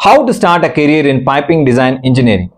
How to start a career in piping design engineering.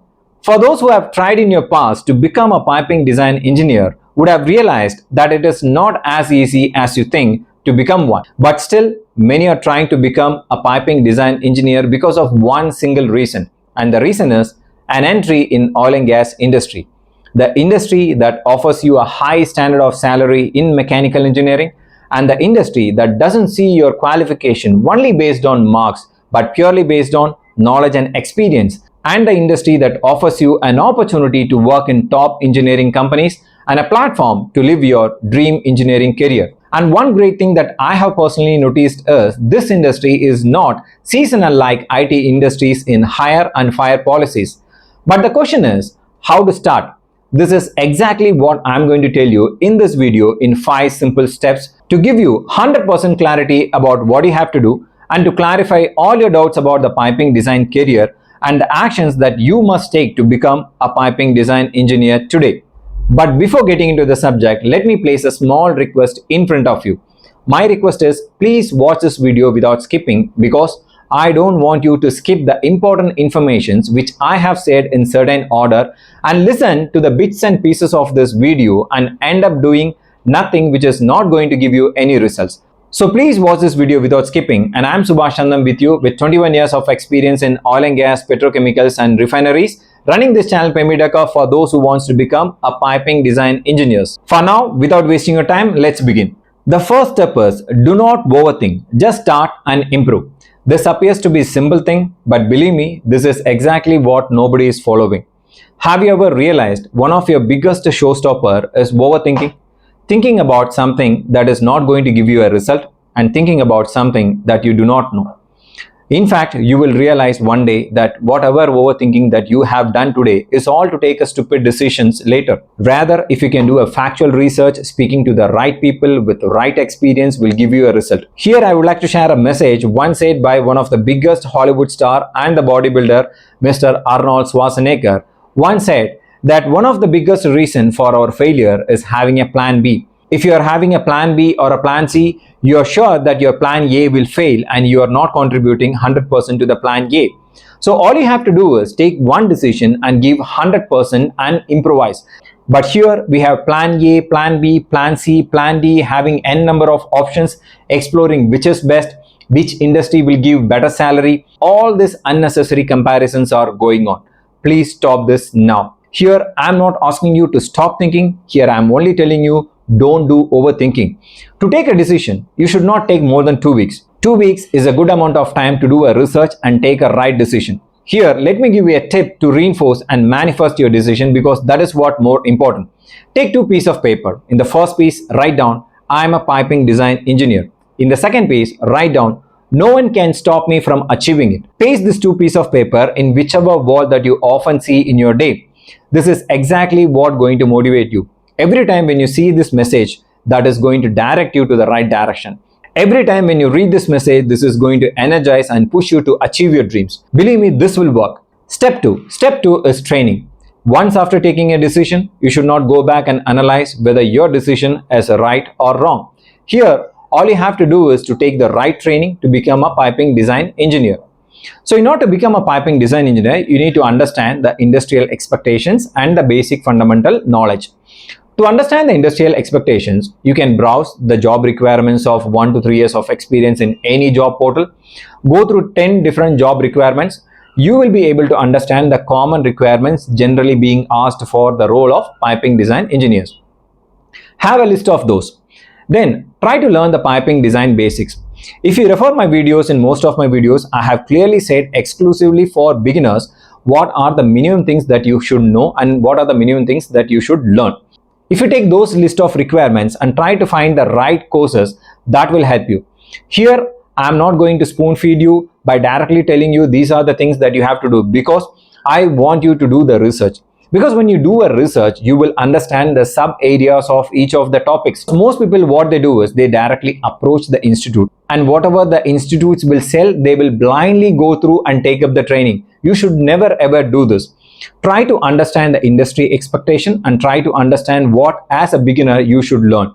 For those who have tried in your past to become a piping design engineer would have realized that it is not as easy as you think to become one. But still, many are trying to become a piping design engineer because of one single reason. And the reason is an entry in oil and gas industry. The industry that offers you a high standard of salary in mechanical engineering, and the industry that doesn't see your qualification only based on marks but purely based on knowledge and experience, and the industry that offers you an opportunity to work in top engineering companies and a platform to live your dream engineering career. And one great thing that I have personally noticed is this industry is not seasonal like IT industries in hire and fire policies. But the question is how to start. This is exactly what I'm going to tell you in this video in 5 simple steps to give you 100% clarity about what you have to do and to clarify all your doubts about the piping design career and the actions that you must take to become a piping design engineer today. But before getting into the subject, let me place a small request in front of you. My request is please watch this video without skipping because I don't want you to skip the important informations which I have said in certain order and listen to the bits and pieces of this video and end up doing nothing which is not going to give you any results. So please watch this video without skipping, and I am Subhash Chandam with you with 21 years of experience in oil and gas, petrochemicals and refineries, running this channel Pymedaca for those who wants to become a piping design engineers. For now, without wasting your time, let's begin. The first step is do not overthink, just start and improve. This appears to be a simple thing, but believe me, this is exactly what nobody is following. Have you ever realized one of your biggest showstopper is overthinking? Thinking about something that is not going to give you a result and thinking about something that you do not know. In fact, you will realize one day that whatever overthinking that you have done today is all to take a stupid decisions later. Rather, if you can do a factual research, speaking to the right people with the right experience will give you a result. Here I would like to share a message once said by one of the biggest Hollywood star and the bodybuilder, Mr. Arnold Schwarzenegger, once said that one of the biggest reason for our failure is having a plan B. If you are having a plan B or a plan C, you are sure that your plan A will fail and you are not contributing 100% to the plan A. So all you have to do is take one decision and give 100% and improvise. But here we have plan A, plan B, plan C, plan D, having n number of options, exploring which is best, which industry will give better salary. All these unnecessary comparisons are going on. Please stop this now. Here I am not asking you to stop thinking. Here I am only telling you don't do overthinking. To take a decision, you should not take more than 2 weeks. 2 weeks is a good amount of time to do a research and take a right decision. Here, let me give you a tip to reinforce and manifest your decision because that is what more important. Take 2 pieces of paper. In the first piece, write down, I am a piping design engineer. In the second piece, write down, no one can stop me from achieving it. Paste these 2 pieces of paper in whichever wall that you often see in your day. This is exactly what going to motivate you. Every time when you see this message, that is going to direct you to the right direction. Every time when you read this message, this is going to energize and push you to achieve your dreams. Believe me, this will work. Step 2. Step 2 is training. Once after taking a decision, you should not go back and analyze whether your decision is right or wrong. Here, all you have to do is to take the right training to become a piping design engineer. So in order to become a piping design engineer, you need to understand the industrial expectations and the basic fundamental knowledge. To understand the industrial expectations, you can browse the job requirements of 1 to 3 years of experience in any job portal. Go through 10 different job requirements. You will be able to understand the common requirements generally being asked for the role of piping design engineers. Have a list of those. Then try to learn the piping design basics. If you refer my videos, in most of my videos, I have clearly said exclusively for beginners what are the minimum things that you should know and what are the minimum things that you should learn. If you take those list of requirements and try to find the right courses, that will help you. Here, I am not going to spoon feed you by directly telling you these are the things that you have to do because I want you to do the research. Because when you do a research, you will understand the sub areas of each of the topics. Most people, what they do is they directly approach the institute, and whatever the institutes will sell, they will blindly go through and take up the training. You should never ever do this. Try to understand the industry expectation and try to understand what as a beginner you should learn.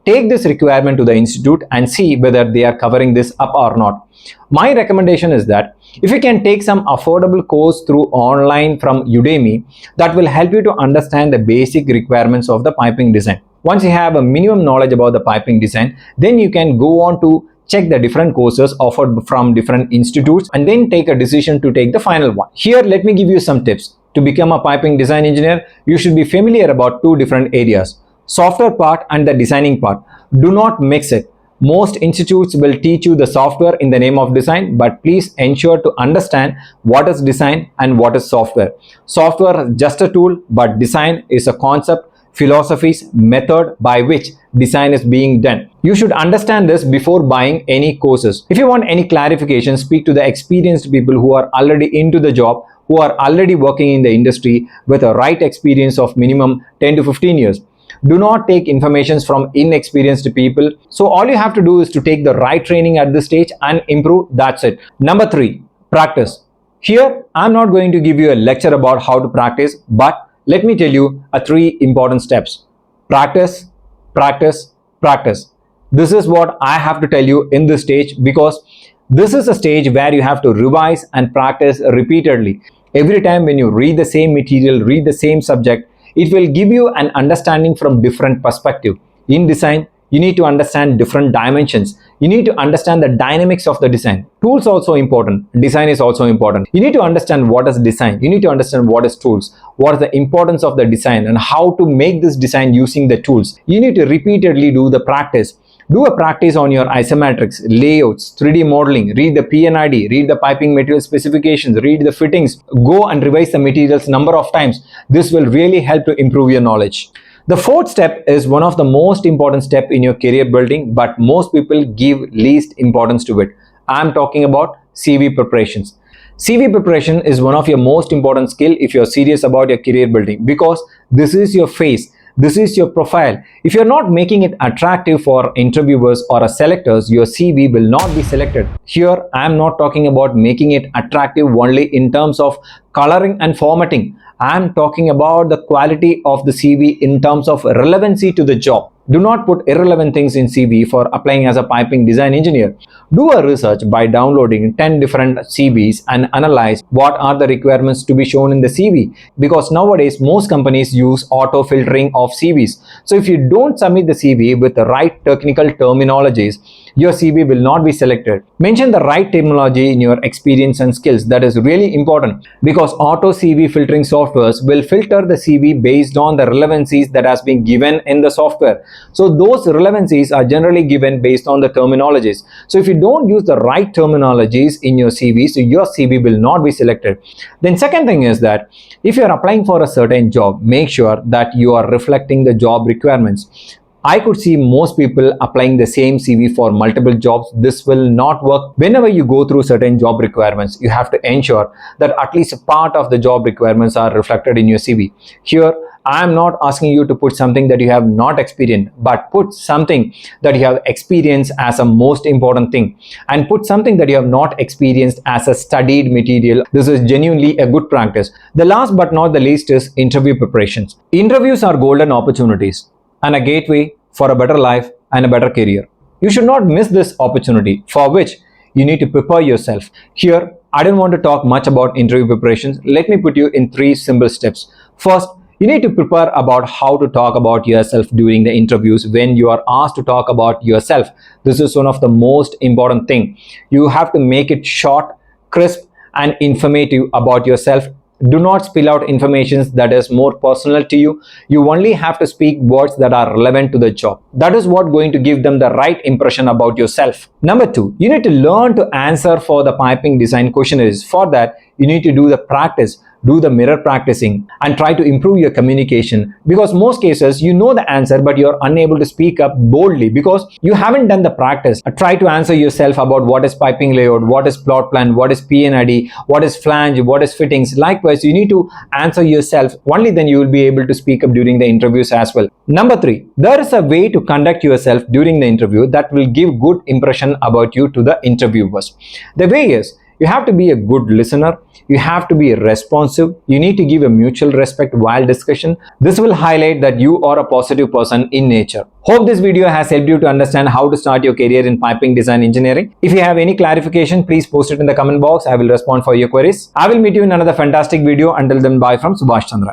take this requirement to the institute and see whether they are covering this up or not. My recommendation is that if you can take some affordable course through online from Udemy, that will help you to understand the basic requirements of the piping design. Once you have a minimum knowledge about the piping design, then you can go on to check the different courses offered from different institutes and then take a decision to take the final one. Here, let me give you some tips. To become a piping design engineer, you should be familiar about two different areas: software part and the designing part. Do not mix it. Most institutes will teach you the software in the name of design, but please ensure to understand what is design and what is software. Software is just a tool, but design is a concept, philosophies, method by which design is being done. You should understand this before buying any courses. If you want any clarification, speak to the experienced people who are already into the job, who are already working in the industry with a right experience of minimum 10 to 15 years. Do not take information from inexperienced people. So all you have to do is to take the right training at this stage and improve. That's it. Number 3, practice. Here, I'm not going to give you a lecture about how to practice, but let me tell you 3 important steps. Practice, practice, practice. This is what I have to tell you in this stage, because this is a stage where you have to revise and practice repeatedly. Every time when you read the same material, read the same subject, it will give you an understanding from different perspective. In design, you need to understand different dimensions. You need to understand the dynamics of the design. Tools also important. Design is also important. You need to understand what is design. You need to understand what is tools. What is the importance of the design and how to make this design using the tools. You need to repeatedly do the practice. Do a practice on your isometrics, layouts, 3D modeling, read the P&ID, read the piping material specifications, read the fittings, go and revise the materials number of times. This will really help to improve your knowledge. The 4th step is one of the most important steps in your career building, but most people give least importance to it. I'm talking about CV preparations. CV preparation is one of your most important skill if you're serious about your career building, because this is your face. This is your profile. If you're not making it attractive for interviewers or selectors, your CV will not be selected. Here, I am not talking about making it attractive only in terms of coloring and formatting. I am talking about the quality of the CV in terms of relevancy to the job. Do not put irrelevant things in CV for applying as a piping design engineer. Do a research by downloading 10 different CVs and analyze what are the requirements to be shown in the CV, because nowadays most companies use auto filtering of CVs. So if you don't submit the CV with the right technical terminologies, your CV will not be selected. Mention the right terminology in your experience and skills. That is really important, because auto CV filtering softwares will filter the CV based on the relevancies that has been given in the software. So those relevancies are generally given based on the terminologies. So if you don't use the right terminologies in your CV, so your CV will not be selected. Then second thing is that if you are applying for a certain job, make sure that you are reflecting the job requirements. I could see most people applying the same CV for multiple jobs. This will not work. Whenever you go through certain job requirements, you have to ensure that at least a part of the job requirements are reflected in your CV. Here, I am not asking you to put something that you have not experienced, but put something that you have experienced as a most important thing, and put something that you have not experienced as a studied material. This is genuinely a good practice. The last but not the least is interview preparations. Interviews are golden opportunities and a gateway for a better life and a better career. You should not miss this opportunity, for which you need to prepare yourself. Here, I don't want to talk much about interview preparations. Let me put you in 3 simple steps. First, you need to prepare about how to talk about yourself during the interviews when you are asked to talk about yourself. This is one of the most important thing. You have to make it short, crisp, and informative about yourself. Do not spill out information that is more personal to you. You only have to speak words that are relevant to the job. That is what going to give them the right impression about yourself. Number 2, you need to learn to answer for the piping design questionnaires. For that, you need to do the practice. Do the mirror practicing and try to improve your communication, because most cases you know the answer but you're unable to speak up boldly because you haven't done the practice. Try to answer yourself about what is piping layout, what is plot plan, what is P&ID, what is flange, what is fittings. Likewise, you need to answer yourself. Only then you will be able to speak up during the interviews as well. Number 3, there is a way to conduct yourself during the interview that will give good impression about you to the interviewers. The way is, You have to be a good listener. You have to be responsive. You need to give a mutual respect while discussion. This will highlight that you are a positive person in nature. Hope this video has helped you to understand how to start your career in piping design engineering. If you have any clarification, please post it in the comment box. I will respond for your queries. I will meet you in another fantastic video. Until then, bye from Subhash Chandra.